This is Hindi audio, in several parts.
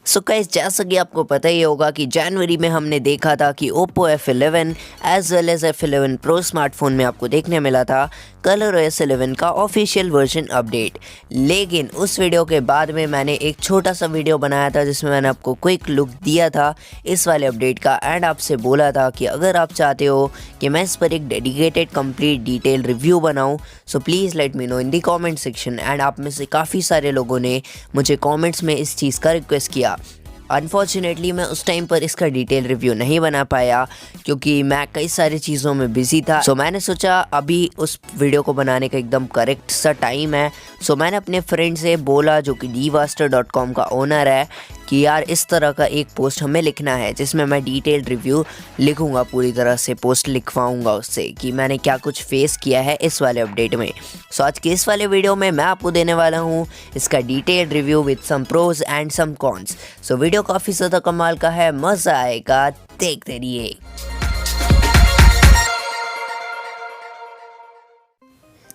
सो गाइस, जैसा कि आपको पता ही होगा कि जनवरी में हमने देखा था कि Oppo F11 as well as F11 Pro smartphone में आपको देखने मिला था ColorOS 11 का ऑफिशियल वर्जन अपडेट। लेकिन उस वीडियो के बाद में मैंने एक छोटा सा वीडियो बनाया था जिसमें मैंने आपको क्विक लुक दिया था इस वाले अपडेट का एंड आपसे बोला था कि अगर आप चाहते हो कि मैं इस पर एक डेडिकेटेड कंप्लीट डिटेल रिव्यू बनाऊं so please let me know in the comment section. And आप में से काफ़ी सारे लोगों ने मुझे कमेंट्स में इस चीज़ का रिक्वेस्ट किया। अनफॉर्चुनेटली मैं उस टाइम पर इसका डिटेल रिव्यू नहीं बना पाया क्योंकि मैं कई सारी चीज़ों में बिजी था। सो मैंने सोचा अभी उस वीडियो को बनाने का एकदम करेक्ट सा टाइम है। सो मैंने अपने फ्रेंड से बोला जो कि dvaster.com का ओनर है कि यार इस तरह का एक पोस्ट हमें लिखना है जिसमें मैं डिटेल रिव्यू लिखूंगा, पूरी तरह से पोस्ट लिखवाऊंगा उससे कि मैंने क्या कुछ फेस किया है इस वाले अपडेट में। सो आज के इस वाले वीडियो में मैं आपको देने वाला हूँ इसका detail review with some pros and some cons. So video काफ़ी ज़्यादा कमाल का है, मज़ा आएगा, देखते रहिए।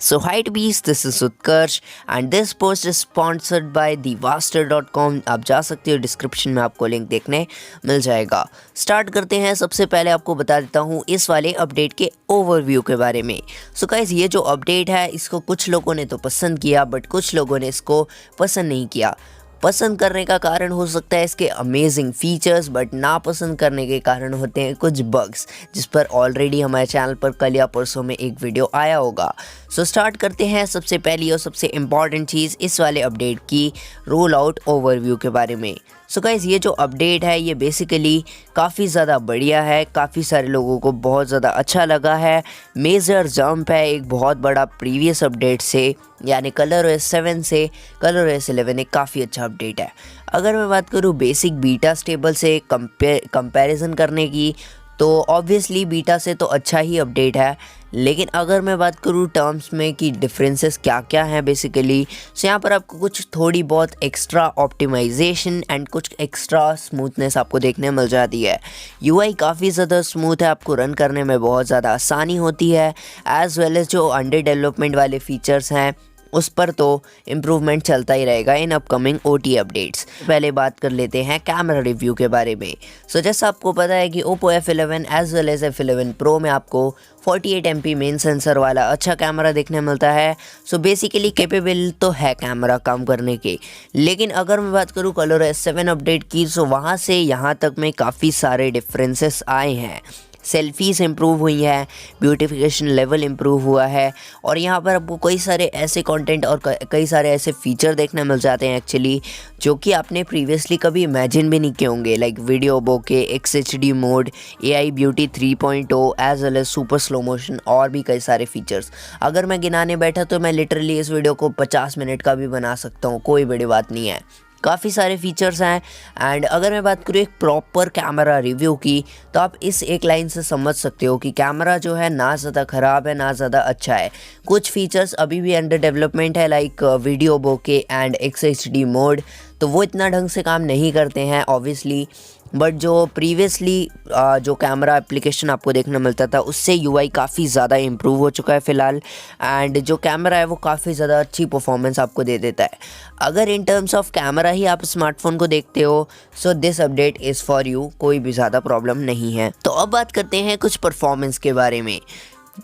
So hi Tubbies, this is Utkarsh and this post is sponsored by thevaster.com। आप जा सकते हो, डिस्क्रिप्शन में आपको लिंक देखने मिल जाएगा। स्टार्ट करते हैं। सबसे पहले आपको बता देता हूँ इस वाले अपडेट के ओवरव्यू के बारे में। सो गाइस, ये जो अपडेट है इसको कुछ लोगों ने तो पसंद किया बट कुछ लोगों ने इसको पसंद नहीं किया। पसंद करने का कारण हो सकता है इसके अमेजिंग फीचर्स, बट ना पसंद करने के कारण होते हैं कुछ बग्स जिस पर ऑलरेडी हमारे चैनल पर कल या परसों में एक वीडियो आया होगा। सो स्टार्ट करते हैं सबसे पहली और सबसे इम्पॉर्टेंट चीज़ इस वाले अपडेट की रोल आउट ओवरव्यू के बारे में। सो गाइस, ये जो अपडेट है ये बेसिकली काफ़ी ज़्यादा बढ़िया है, काफ़ी सारे लोगों को बहुत ज़्यादा अच्छा लगा है। मेजर जंप है एक बहुत बड़ा प्रीवियस अपडेट से, यानी ColorOS 7 से ColorOS 11 एक काफ़ी अच्छा अपडेट है। अगर मैं बात करूँ बेसिक बीटा स्टेबल से कंपैरिजन करने की तो ऑब्वियसली बीटा से तो अच्छा ही अपडेट है। लेकिन अगर मैं बात करूँ टर्म्स में कि डिफरेंसेस क्या क्या हैं बेसिकली, सो यहाँ पर आपको कुछ थोड़ी बहुत एक्स्ट्रा ऑप्टिमाइजेशन एंड कुछ एक्स्ट्रा स्मूथनेस आपको देखने मिल जाती है। यूआई काफ़ी ज़्यादा स्मूथ है, आपको रन करने में बहुत ज़्यादा आसानी होती है। एज़ वेल एज जो अंडर डेवलपमेंट वाले फीचर्स हैं उस पर तो इम्प्रूवमेंट चलता ही रहेगा इन अपकमिंग OT अपडेट्स। पहले बात कर लेते हैं कैमरा रिव्यू के बारे में। सो जैसा आपको पता है कि Oppo F11 as well as F11 Pro में आपको 48 MP मेन सेंसर वाला अच्छा कैमरा देखने मिलता है। सो बेसिकली कैपेबल तो है कैमरा काम करने के। लेकिन अगर मैं बात करूँ ColorOS 7 अपडेट की, सो वहाँ से यहाँ तक में काफ़ी सारे डिफरेंसेस आए हैं। सेल्फीज इम्प्रूव हुई है, ब्यूटिफिकेशन लेवल इम्प्रूव हुआ है और यहाँ पर आपको कई सारे ऐसे कंटेंट और कई सारे ऐसे फीचर देखने मिल जाते हैं एक्चुअली जो कि आपने प्रीवियसली कभी इमेजिन भी नहीं किए होंगे, like video bokeh, XHD mode, AI beauty 3.0 as well as super slow motion और भी कई सारे फीचर्स। अगर मैं गिनाने बैठा तो मैं लिटरली इस वीडियो को 50 मिनट का भी बना सकता हूँ, कोई बड़ी बात नहीं है। काफ़ी सारे फीचर्स हैं। एंड अगर मैं बात करूँ एक प्रॉपर कैमरा रिव्यू की तो आप इस एक लाइन से समझ सकते हो कि कैमरा जो है ना ज़्यादा ख़राब है ना ज़्यादा अच्छा है। कुछ फीचर्स अभी भी अंडर डेवलपमेंट है like video bokeh and XHD mode, तो वो इतना ढंग से काम नहीं करते हैं ऑब्वियसली। बट जो प्रीवियसली जो कैमरा एप्लीकेशन आपको देखने मिलता था उससे UI काफ़ी ज़्यादा इम्प्रूव हो चुका है फ़िलहाल। एंड जो कैमरा है वो काफ़ी ज़्यादा अच्छी परफॉर्मेंस आपको दे देता है। अगर इन टर्म्स ऑफ कैमरा ही आप स्मार्टफोन को देखते हो so this update is for you, कोई भी ज़्यादा प्रॉब्लम नहीं है। तो अब बात करते हैं कुछ परफॉर्मेंस के बारे में।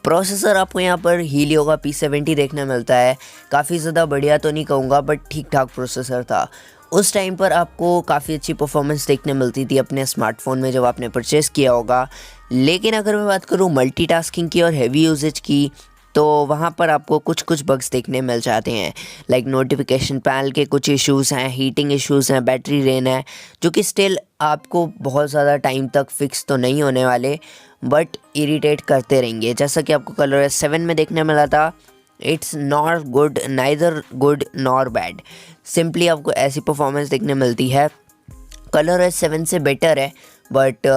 प्रोसेसर आपको यहाँ पर हीलियो का P70 देखने मिलता है। काफ़ी ज़्यादा बढ़िया तो नहीं कहूँगा बट ठीक ठाक प्रोसेसर था। उस टाइम पर आपको काफ़ी अच्छी परफॉर्मेंस देखने मिलती थी अपने स्मार्टफोन में जब आपने परचेज़ किया होगा। लेकिन अगर मैं बात करूँ मल्टीटास्किंग की और हैवी यूजेज की तो वहाँ पर आपको कुछ बग्स देखने मिल जाते हैं, लाइक नोटिफिकेशन पैनल के कुछ इश्यूज़ हैं, हीटिंग इश्यूज़ हैं, बैटरी ड्रेन है, जो कि स्टिल आपको बहुत ज़्यादा टाइम तक फिक्स तो नहीं होने वाले बट इरिटेट करते रहेंगे। जैसा कि आपको ColorOS 7 में देखने मिला था, it's not good, neither good nor bad, simply आपको ऐसी परफॉर्मेंस देखने मिलती है। ColorOS 7 से बेटर है बट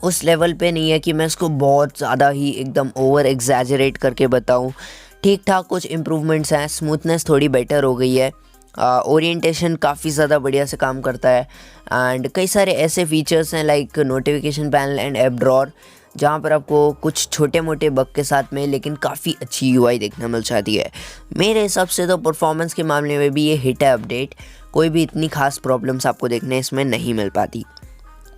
उस लेवल पे नहीं है कि मैं इसको बहुत ज़्यादा ही एकदम ओवर एग्जैजरेट करके बताऊं। ठीक ठाक कुछ इम्प्रूवमेंट्स हैं, स्मूथनेस थोड़ी बेटर हो गई है, ओरिएंटेशन काफ़ी ज़्यादा बढ़िया से काम करता है एंड कई सारे ऐसे फीचर्स हैं like notification panel and app drawer जहाँ पर आपको कुछ छोटे मोटे बग के साथ में लेकिन काफ़ी अच्छी यूआई देखने मिल जाती है। मेरे हिसाब से तो परफॉर्मेंस के मामले में भी ये हिट है अपडेट, कोई भी इतनी खास प्रॉब्लम्स आपको देखने इसमें नहीं मिल पाती।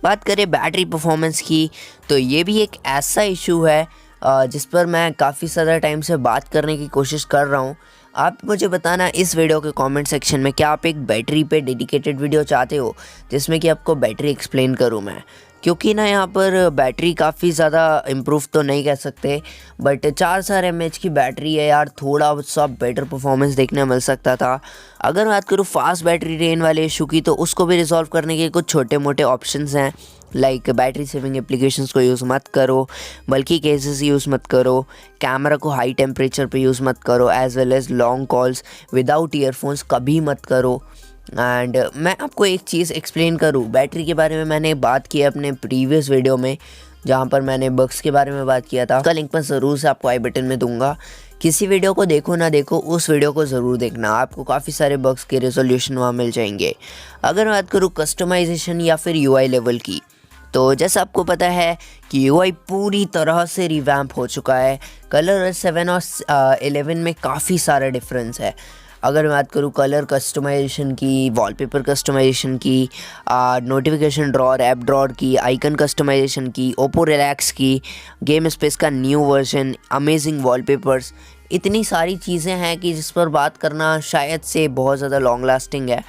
बात करें बैटरी परफॉर्मेंस की, तो ये भी एक ऐसा इशू है जिस पर मैं काफ़ी ज़्यादा टाइम से बात करने की कोशिश कर रहा हूँ। आप मुझे बताना इस वीडियो के कमेंट सेक्शन में, क्या आप एक बैटरी पे डेडिकेटेड वीडियो चाहते हो जिसमें कि आपको बैटरी एक्सप्लेन करूँ मैं? क्योंकि ना यहाँ पर बैटरी काफ़ी ज़्यादा इम्प्रूव तो नहीं कह सकते, बट 4000 mAh की बैटरी है यार, थोड़ा सा बेटर परफॉर्मेंस देखने मिल सकता था। अगर बात करूँ फास्ट बैटरी ड्रेन वाले इशू की, तो उसको भी रिजॉल्व करने के कुछ छोटे मोटे ऑप्शंस हैं, लाइक बैटरी सेविंग एप्लीकेशंस को यूज़ मत करो, बल्कि केसेस यूज़ मत करो, कैमरा को हाई टेम्परेचर पे यूज़ मत करो, as well as long calls without earphones कभी मत करो। एंड मैं आपको एक चीज़ एक्सप्लेन करूँ बैटरी के बारे में, मैंने बात की अपने प्रीवियस वीडियो में जहाँ पर मैंने बग्स के बारे में बात किया था। उसका लिंक मैं ज़रूर से आपको आई बटन में दूंगा। किसी वीडियो को देखो ना देखो, उस वीडियो को ज़रूर देखना, आपको काफ़ी सारे बग्स के रेजोल्यूशन वहाँ मिल जाएंगे। अगर बात करूँ कस्टमाइजेशन या फिर यूआई लेवल की, तो जैसा आपको पता है कि यूआई पूरी तरह से रिवैम्प हो चुका है। ColorOS 7 और 11 में काफ़ी सारा डिफरेंस है। अगर मैं बात करूँ कलर कस्टमाइजेशन की, वॉलपेपर कस्टमाइजेशन की, नोटिफिकेशन ड्रॉर, ऐप ड्रॉर की, आइकन कस्टमाइजेशन की, ओप्पो रिलैक्स की, गेम स्पेस का न्यू वर्जन, अमेजिंग वॉलपेपर्स, इतनी सारी चीज़ें हैं कि जिस पर बात करना शायद से बहुत ज़्यादा लॉन्ग लास्टिंग है।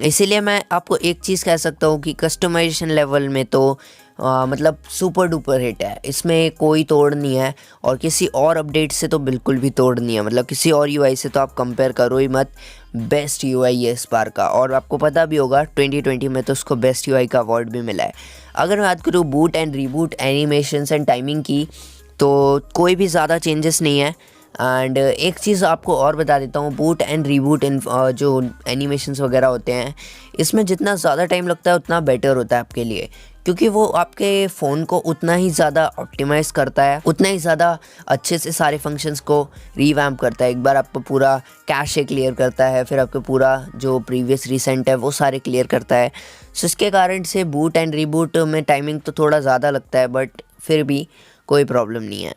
इसीलिए मैं आपको एक चीज़ कह सकता हूँ कि कस्टमाइजेशन लेवल में तो मतलब सुपर डुपर हिट है, इसमें कोई तोड़ नहीं है, और किसी और अपडेट से तो बिल्कुल भी तोड़ नहीं है। मतलब किसी और यूआई से तो आप कंपेयर करो ही मत, बेस्ट यूआई है इस बार का। और आपको पता भी होगा 2020 में तो उसको बेस्ट यूआई का अवार्ड भी मिला है। अगर बात करूँ boot and reboot animations and timing की, तो कोई भी ज़्यादा चेंजेस नहीं है। एंड एक चीज़ आपको और बता देता हूँ, बूट एंड रीबूट इन जो एनिमेशंस वगैरह होते हैं, इसमें जितना ज़्यादा टाइम लगता है उतना बेटर होता है आपके लिए, क्योंकि वो आपके फ़ोन को उतना ही ज़्यादा ऑप्टिमाइज़ करता है, उतना ही ज़्यादा अच्छे से सारे फंक्शंस को रीवैम्प करता है। एक बार आपको पूरा कैशे क्लियर करता है, फिर आपको पूरा जो प्रीवियस रिसेंट है वो सारे क्लियर करता है। सो इसके कारण से बूट एंड रीबूट में टाइमिंग तो थोड़ा ज़्यादा लगता है, बट फिर भी कोई प्रॉब्लम नहीं है।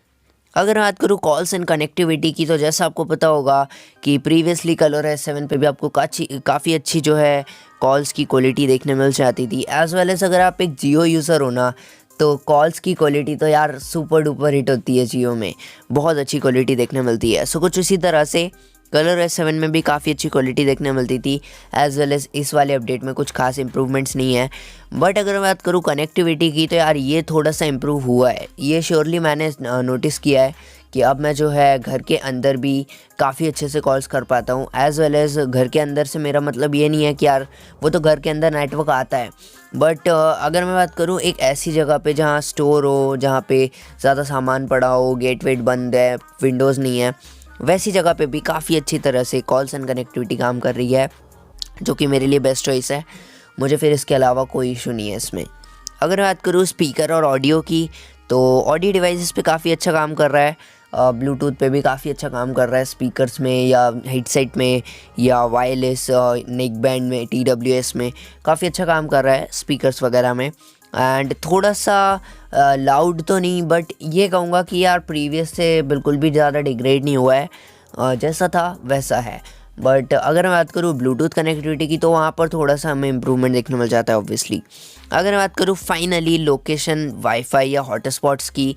अगर बात करूँ कॉल्स एंड कनेक्टिविटी की, तो जैसा आपको पता होगा कि प्रीवियसली ColorOS 7 पे भी आपको काफ़ी अच्छी जो है कॉल्स की क्वालिटी देखने मिल जाती थी। एज वेल एज अगर आप एक जियो यूज़र हो ना, तो कॉल्स की क्वालिटी तो यार सुपर डुपर हिट होती है जियो में, बहुत अच्छी क्वालिटी देखने मिलती है। सो कुछ इसी तरह से ColorOS 7 में भी काफ़ी अच्छी क्वालिटी देखने मिलती थी, एज वेल एज़ इस वाले अपडेट में कुछ खास इंप्रूवमेंट्स नहीं है। बट अगर मैं बात करूँ कनेक्टिविटी की, तो यार ये थोड़ा सा इम्प्रूव हुआ है, ये श्योरली मैंने नोटिस किया है कि अब मैं जो है घर के अंदर भी काफ़ी अच्छे से कॉल्स कर पाता हूँ। एज़ वेल एज़ घर के अंदर से मेरा मतलब ये नहीं है कि यार वो तो घर के अंदर नेटवर्क आता है, बट अगर मैं बात करूँ एक ऐसी जगह पे जहाँ स्टोर हो, जहाँ पे ज़्यादा सामान पड़ा हो, गेट वेट बंद है, विंडोज़ नहीं है, वैसी जगह पे भी काफ़ी अच्छी तरह से कॉल्स एंड कनेक्टिविटी काम कर रही है, जो कि मेरे लिए बेस्ट चॉइस है। मुझे फिर इसके अलावा कोई इशू नहीं है इसमें। अगर बात करूँ स्पीकर और ऑडियो की, तो ऑडियो डिवाइसेस पे काफ़ी अच्छा काम कर रहा है, ब्लूटूथ पे भी काफ़ी अच्छा काम कर रहा है, स्पीकर्स में या हेडसेट में या वायरलेस नेक बैंड में, TWS में काफ़ी अच्छा काम कर रहा है स्पीकर्स वगैरह में। एंड थोड़ा सा लाउड तो नहीं, बट ये कहूँगा कि यार प्रीवियस से बिल्कुल भी ज़्यादा डिग्रेड नहीं हुआ है, जैसा था वैसा है। बट अगर मैं बात करूँ ब्लूटूथ कनेक्टिविटी की, तो वहाँ पर थोड़ा सा हमें इम्प्रूवमेंट देखने मिल जाता है ऑब्वियसली। अगर मैं बात करूँ फाइनली लोकेशन, वाईफाई या हॉटस्पॉट्स की,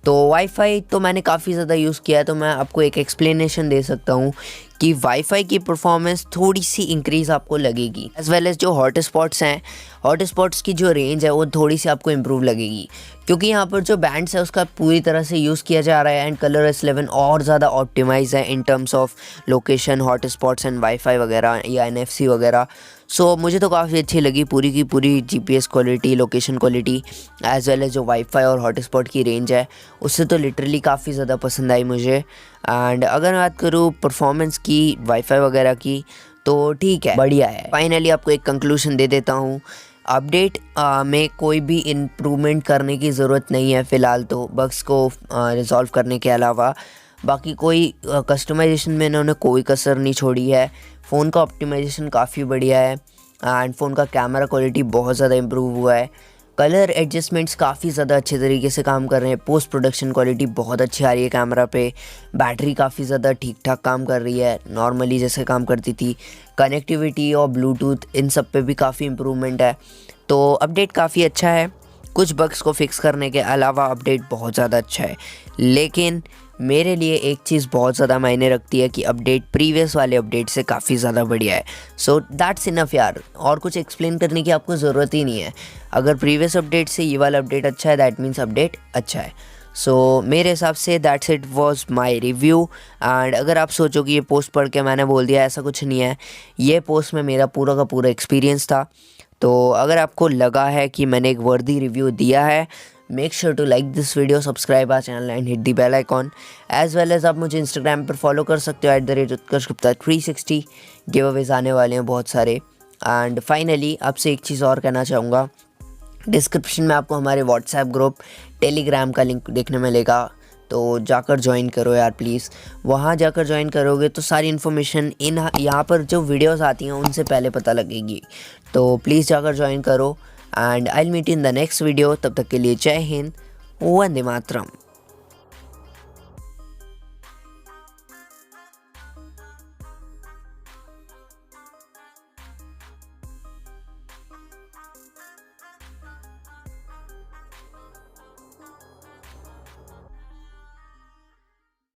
तो वाईफाई तो मैंने काफ़ी ज़्यादा यूज़ किया है, तो मैं आपको एक एक्सप्लेनेशन दे सकता हूँ कि वाईफाई की परफॉर्मेंस थोड़ी सी इंक्रीज़ आपको लगेगी, एज़ वेल एज़ जो हॉटस्पॉट्स हैं, हॉटस्पॉट्स की जो रेंज है वो थोड़ी सी आपको इम्प्रूव लगेगी, क्योंकि यहाँ पर जो बैंड्स है उसका पूरी तरह से यूज़ किया जा रहा है। एंड ColorOS 11 और ज़्यादा ऑप्टिमाइज़ है in terms of location, hotspots and wifi वगैरह या NFC वगैरह। सो मुझे तो काफ़ी अच्छी लगी पूरी की पूरी GPS quality, location quality, as well as जो वाईफाई और हॉटस्पॉट की रेंज है, उससे तो लिटरली काफ़ी ज़्यादा पसंद आई मुझे। एंड अगर बात करूँ परफॉर्मेंस की, वाईफाई वगैरह की, तो ठीक है, बढ़िया है। फाइनली आपको एक कंक्लूजन दे देता हूँ, अपडेट में कोई भी इम्प्रूवमेंट करने की ज़रूरत नहीं है फ़िलहाल, तो बग्स को रिजॉल्व करने के अलावा बाकी कोई कस्टमाइजेशन में इन्होंने कोई कसर नहीं छोड़ी है। फ़ोन का ऑप्टिमाइजेशन काफ़ी बढ़िया है, एंड फ़ोन का कैमरा क्वालिटी बहुत ज़्यादा इम्प्रूव हुआ है। कलर एडजस्टमेंट्स काफ़ी ज़्यादा अच्छे तरीके से काम कर रहे हैं। पोस्ट प्रोडक्शन क्वालिटी बहुत अच्छी आ रही है कैमरा पे। बैटरी काफ़ी ज़्यादा ठीक ठाक काम कर रही है, नॉर्मली जैसे काम करती थी। कनेक्टिविटी और ब्लूटूथ इन सब पे भी काफ़ी इम्प्रूवमेंट है। तो अपडेट काफ़ी अच्छा है। कुछ बग्स को फिक्स करने के अलावा अपडेट बहुत ज़्यादा अच्छा है। लेकिन मेरे लिए एक चीज़ बहुत ज़्यादा मायने रखती है कि अपडेट प्रीवियस वाले अपडेट से काफ़ी ज़्यादा बढ़िया है। सो दैट्स इनफ यार, और कुछ एक्सप्लेन करने की आपको ज़रूरत ही नहीं है। अगर प्रीवियस अपडेट से ये वाला अपडेट अच्छा है, दैट मीन्स अपडेट अच्छा है। सो मेरे हिसाब से that's it was my review. And अगर आप सोचो कि ये पोस्ट पढ़ के मैंने बोल दिया, ऐसा कुछ नहीं है। ये पोस्ट में मेरा पूरा का पूरा एक्सपीरियंस था। तो अगर आपको लगा है कि मैंने एक वर्दी रिव्यू दिया है, make sure to like this video, subscribe our channel and hit the bell icon. As well as आप मुझे इंस्टाग्राम पर फॉलो कर सकते हो @Utkarsh Gupta 360। गिव अवेज आने वाले हैं बहुत सारे। एंड फाइनली आपसे एक चीज़ और कहना चाहूँगा, डिस्क्रिप्शन में आपको हमारे व्हाट्सएप ग्रुप, टेलीग्राम का लिंक देखने मिलेगा। तो जाकर ज्वाइन करो यार प्लीज़। वहाँ जाकर ज्वाइन करोगे तो सारी इन्फॉर्मेशन यहाँ पर जो वीडियोस आती हैं उनसे पहले पता लगेगी। तो प्लीज़ जाकर ज्वाइन करो। And I will meet in the next video. तब तक के लिए जय हिंद, वंदे मातरम।